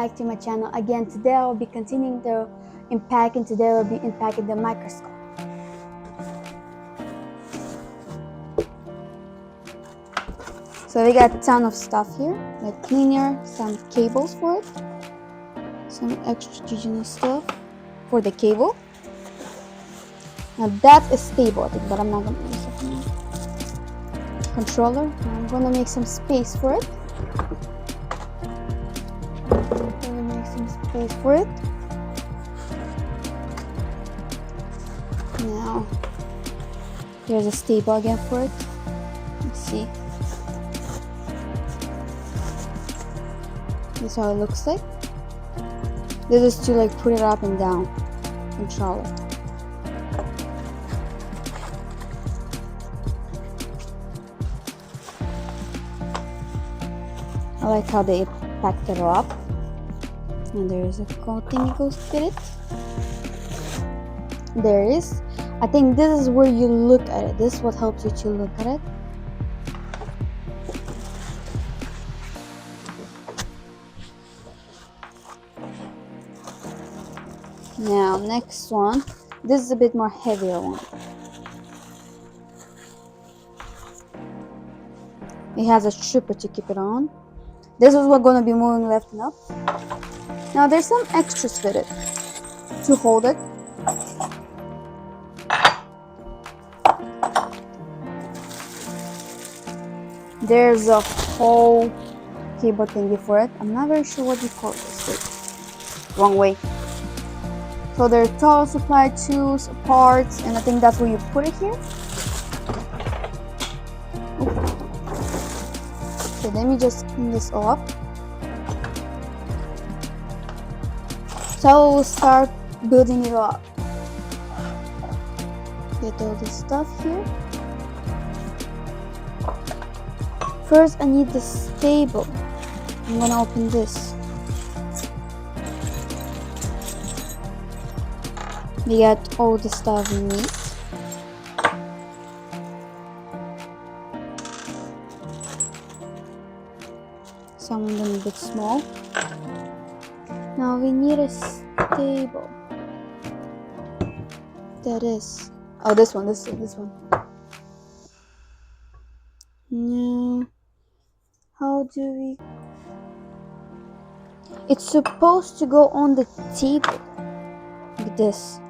back to my channel. Again, today I will be continuing the unpacking. Today I will be unpacking the microscope. So we got a ton of stuff here, like cleaner, some cables for it, some extra stuff for the cable. Now that is stable, I think, but I'm not gonna use it now. Controller. Now I'm gonna make some space for it. Now there's a stable again for it. Let's see. This is how it looks like. This is to like put it up and down, control it. I like how they packed it up. And there is a coating that goes with it. There is. I think this is where you look at it. This is what helps you to look at it. Now, next one. This is a bit more heavier one. It has a stripper to keep it on. This is what's going to be moving left and up. Now, there's some extras with it to hold it. There's a whole cable thingy for it. I'm not very sure what you call this. Wait. Wrong way. So there's total supply, tools, parts, and I think that's where you put it here. Okay, let me just clean this all up. So we'll start building it up. Get all this stuff here. First, I need the stable. I'm gonna open this. We got all the stuff we need. Some of them a bit small. Now we need a stable. That is. Oh, this one. Now, how do we? It's supposed to go on the table like this.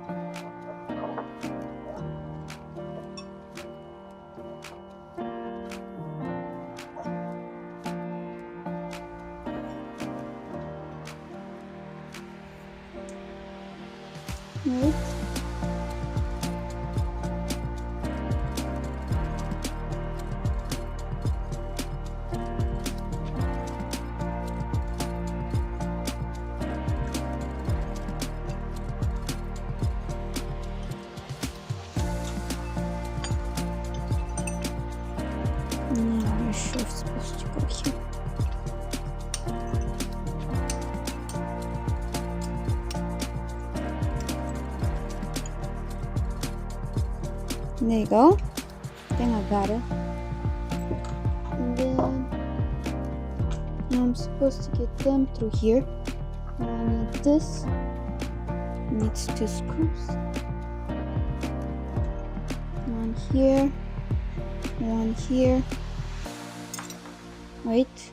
Right. Now your shift's supposed to go here. There you go. I think I got it. And then now I'm supposed to get them through here. Now I need this. It needs 2 screws. One here. One here. Wait.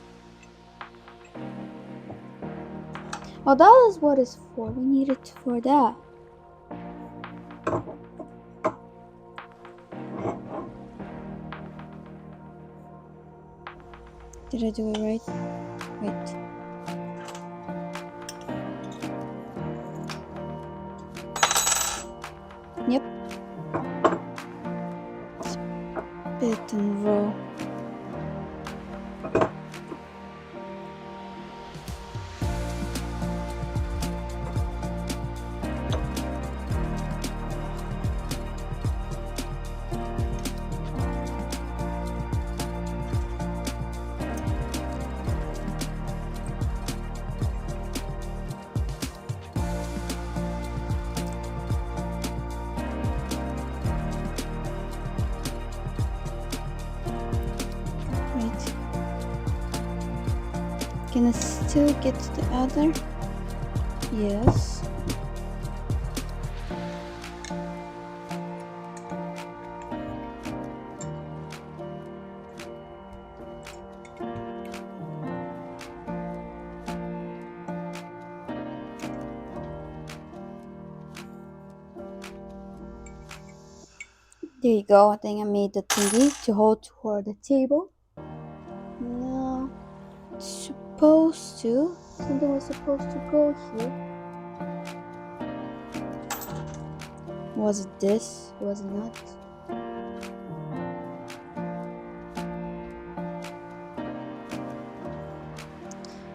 Oh, that is what it's for. We need it for that. Did I do it right? Wait. Yep. Spit and roll. Can I still get to the other? Yes. There you go. I think I made the thingy to hold for the table. Now, something was supposed to go here. Was it this? Was it not?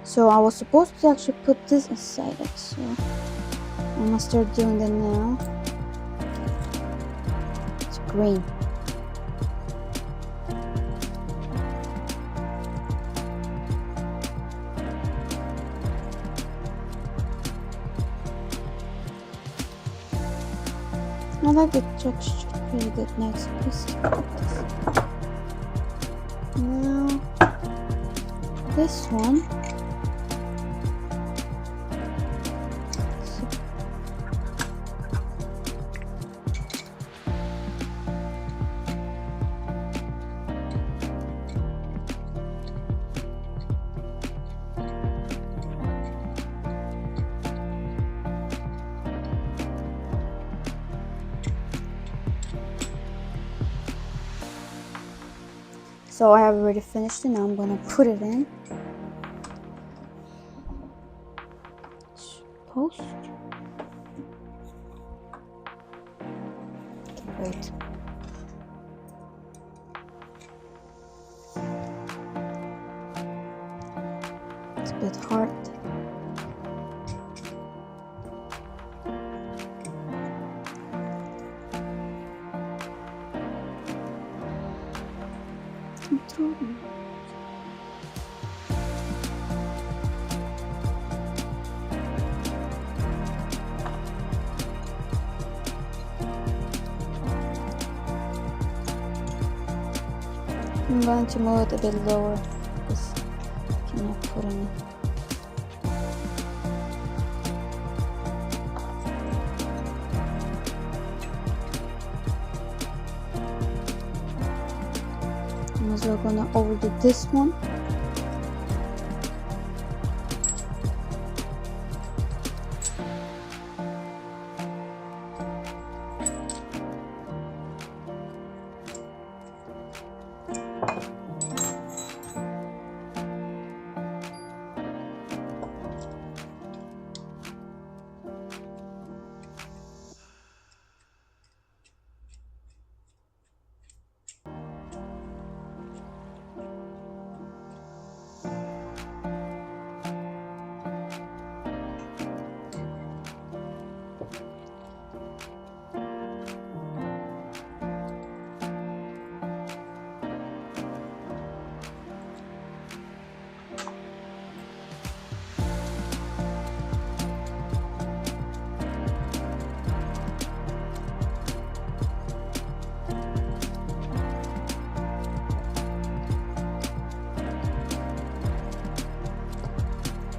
So I was supposed to actually put this inside it. So I'm gonna start doing that now. It's green. I like the texture, pretty good. Next, please. Now, this one. So I have already finished it. Now I'm gonna put it in. Post. Okay, wait. It's a bit hard. I'm going to move it a bit lower because I cannot put any. I'm also gonna overdo this one.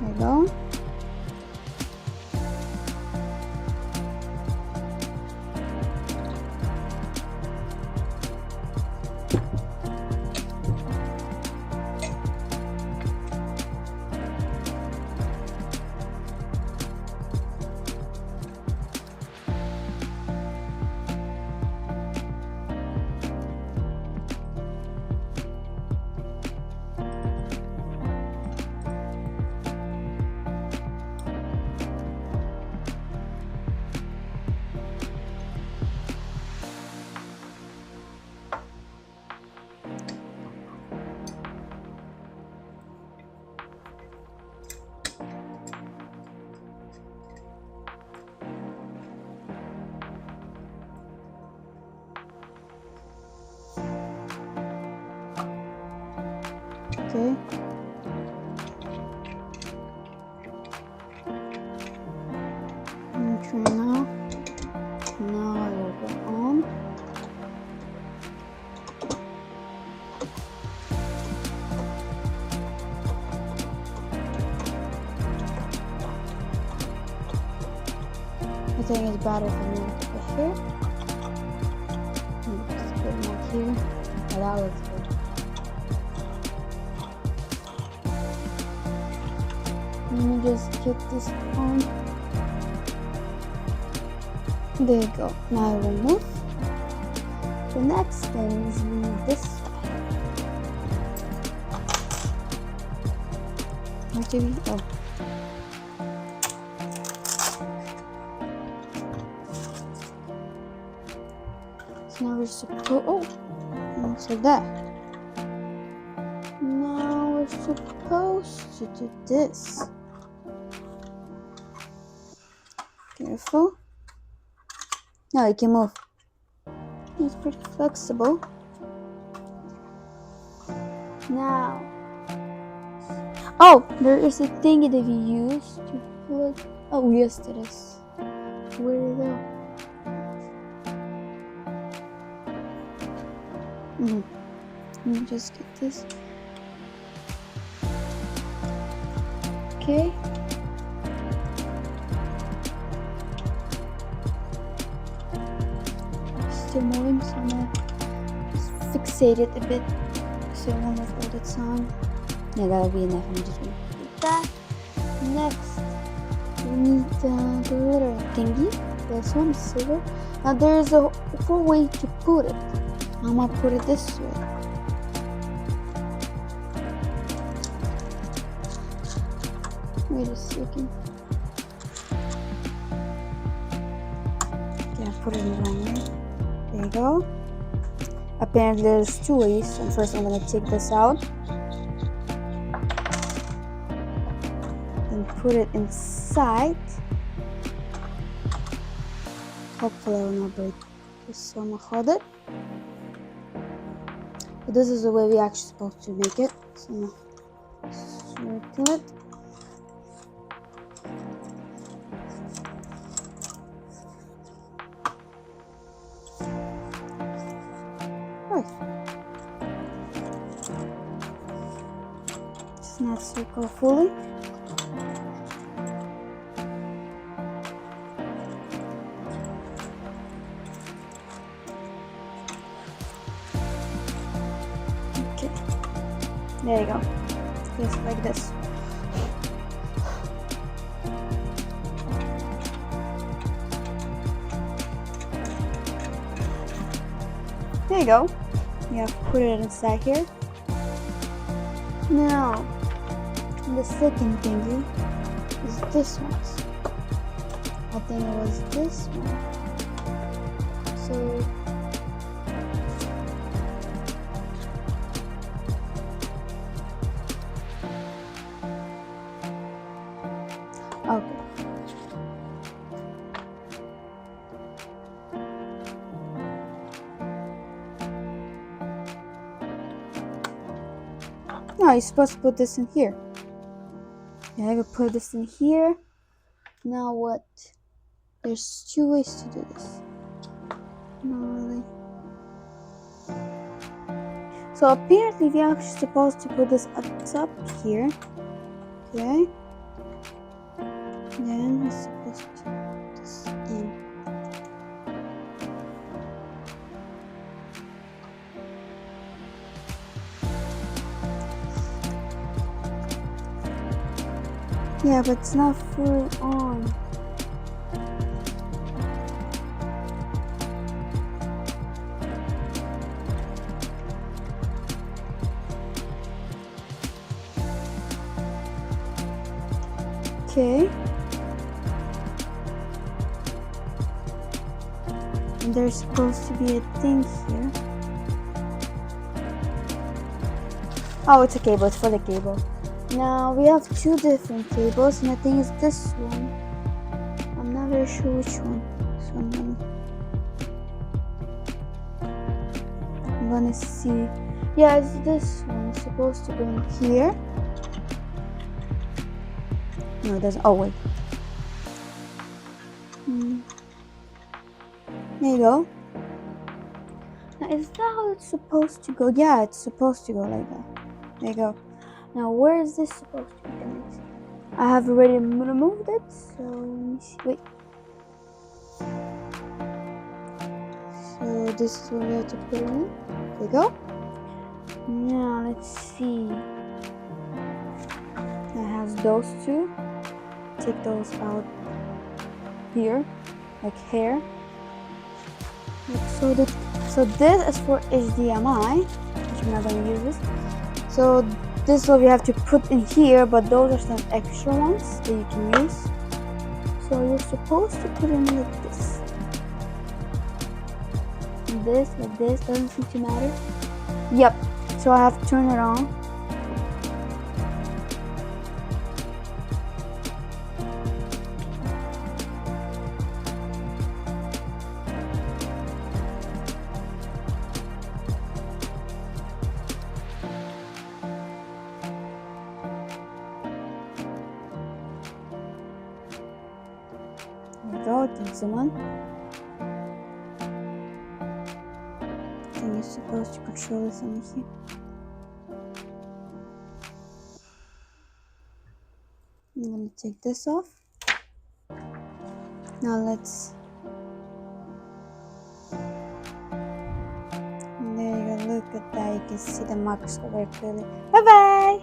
There you go. Okay. I'm trying now. Now I will go on. I think it's better for me to put here. Just put more here. Oh, that looks good. Let me just get this on. There you go. Now I will move. The next thing is move this side. What do we? Oh. So now we're supposed. Oh, so that. Now we're supposed to do this. Careful. Now you can move. It's pretty flexible. Now, oh, there is a thingy that we use to put. Oh, yes, it is. Where did it go? Let me just get this. Okay. Still moving, so I'm gonna just fixate it a bit so it won't move all the time. Yeah, that'll be enough. I'm just gonna put that. Next, we need the glitter thingy. This one is silver. Now there's a 4-way to put it. I'm gonna put it this way. Wait a second. Okay, I put it in the wrong way. There you go. Apparently there's 2 ways. And first I'm gonna take this out and put it inside. Hopefully I will not break this, so I'm gonna hold it. But this is the way we're actually supposed to make it. So I'm gonna circle it. Just not circle fully. Okay, there you go. Just like this. There you go. You have to put it inside here. Now, the second thingy is this one. I think it was this one. So, okay. No, you're supposed to put this in here. Yeah, I will put this in here. Now what? There's 2 ways to do this. Not really. So apparently we are actually supposed to put this up top here. Okay. Then we're supposed to put this in. Yeah, but it's not fully on. Okay. And there's supposed to be a thing here. Oh, it's a cable. It's for the cable. Now we have 2 different cables, and I think it's this one. I'm not very sure which one. So I'm gonna see. Yeah, it's this one. It's supposed to go in here. No, it doesn't. Oh, wait. There you go. Now, is that how it's supposed to go? Yeah, it's supposed to go like that. There you go. Now, where is this supposed to be connected? I have already removed it, so let me see. Wait. this is what we have to put in. There you go. Now let's see. That has those two. Take those out here, like hair. So this is for HDMI, which I'm not gonna use this. So this is what we have to put in here, but those are some extra ones that you can use. So you're supposed to put in like this. And this, like this, doesn't seem to matter. Yep, so I have to turn it on. There we go, then zoom on. Then you're supposed to control this on here. I'm gonna take this off. Now let's. There you go, look at that, you can see the microscope very clearly. Bye bye!